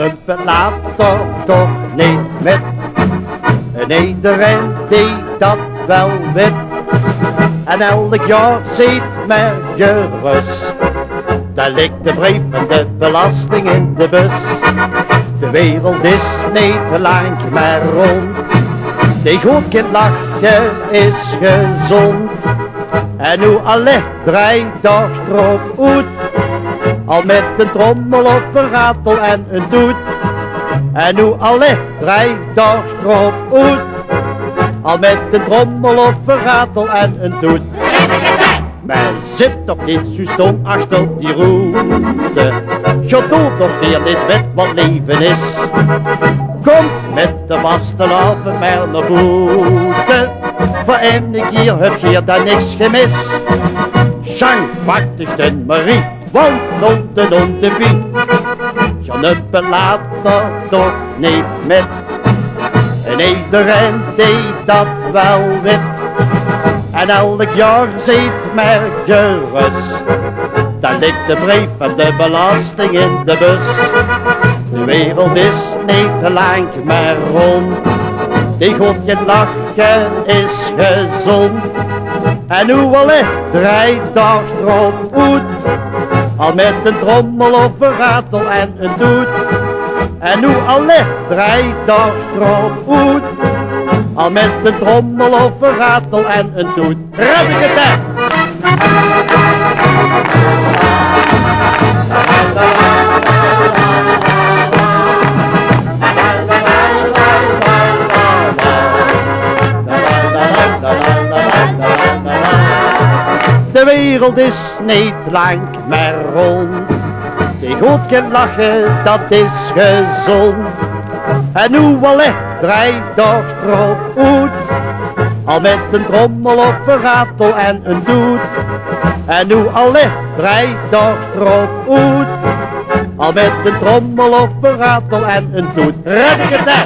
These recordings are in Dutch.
Numper later toch niet met. En iedereen die dat wel weet. En elk jaar ziet men gerust. Daar ligt de brief van de belasting in de bus. De wereld is niet te lang meer rond. Die goed kind lachen is gezond. En nu alle 3 dagen erop uit. Al met een trommel of een ratel en een toet. En nu alle 3 dagen erop uit. Al met een trommel of een ratel en een toet. Men zit toch niet zo stom achter die route. Je doet toch weer niet weet wat leven is. Kom met de vastelavond maar naar boete. Voor enig hier heb je daar niks gemis. Jean, Baptist en Marie, want om de Piet. Je nuppen later toch niet met. En iedereen die dat wel weet. En elk jaar ziet men gerust. Daar ligt de brief van de belasting in de bus. De wereld is niet te lang meer rond. Die goed lachen is gezond. En nu alle 3 dagen erop uit. Al met een trommel of een ratel en een toet. En nu alle 3 dagen erop uit. Al met een trommel of een ratel en een toet. Red ik het hè? De wereld is niet lang meer rond. Die goed kan lachen, dat is gezond. En nu alle 3 dagen erop uit. Al met een trommel of een ratel en een toet. En nu alle 3 dagen erop uit. Al met een trommel of een ratel en een toet. Red ik het hè?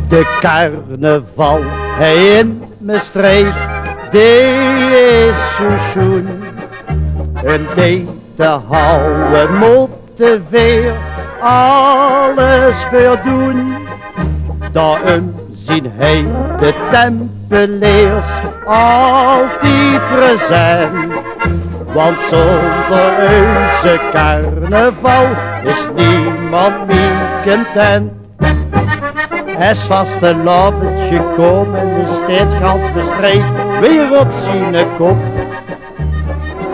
De carnaval in Maastricht, die is zo schoon. En die te houden moeten weer alles voor doen. Daarom zien hij de tempeliers altijd present. Want zonder onze carnaval is niemand meer content. Hij is vast een lavend gekomen en is steeds gans Maastricht weer op zijn kop.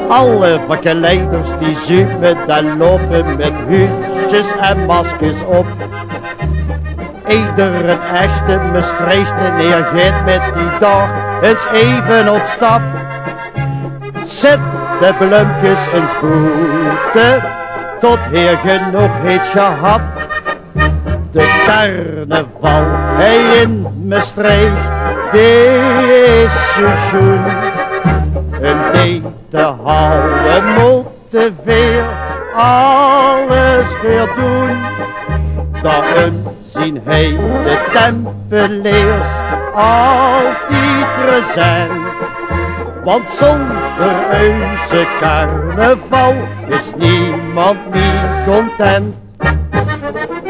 Alle vakkenleiders die zuipen, daar lopen met hoedjes en maskers op. Iedere echte Maastrichteneer gaat met die dag eens even op stap. Zet de bloempjes in spoeten, tot heer genoeg heeft gehad. De carnaval in Maastricht, die is zo schoon. En die te houden moeten weer alles weer doen. Daarom zien hij de tempeliers altijd present. Want zonder onze carnaval is niemand meer content.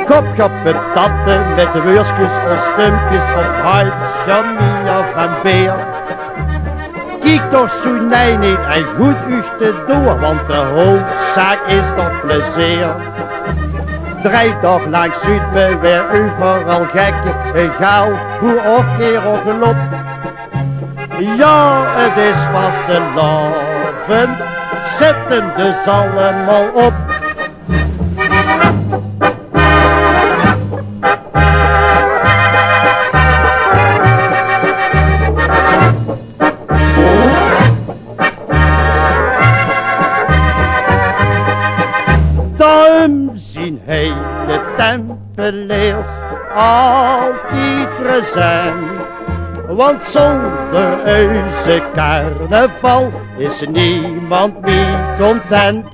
Kopje patatten met worstjes of stumpjes of half jamia van beer. Kijk toch zo nee niet en goed uchte door, want de hoofdzaak is toch plezier. 3 dagen lang ziet me weer overal gekke, egal hoe of keer of gelop. Ja, het is vast een loven, zet hem dus allemaal op. Daarom zien hij de tempeliers altijd present. Want zonder onze carnaval is niemand meer content.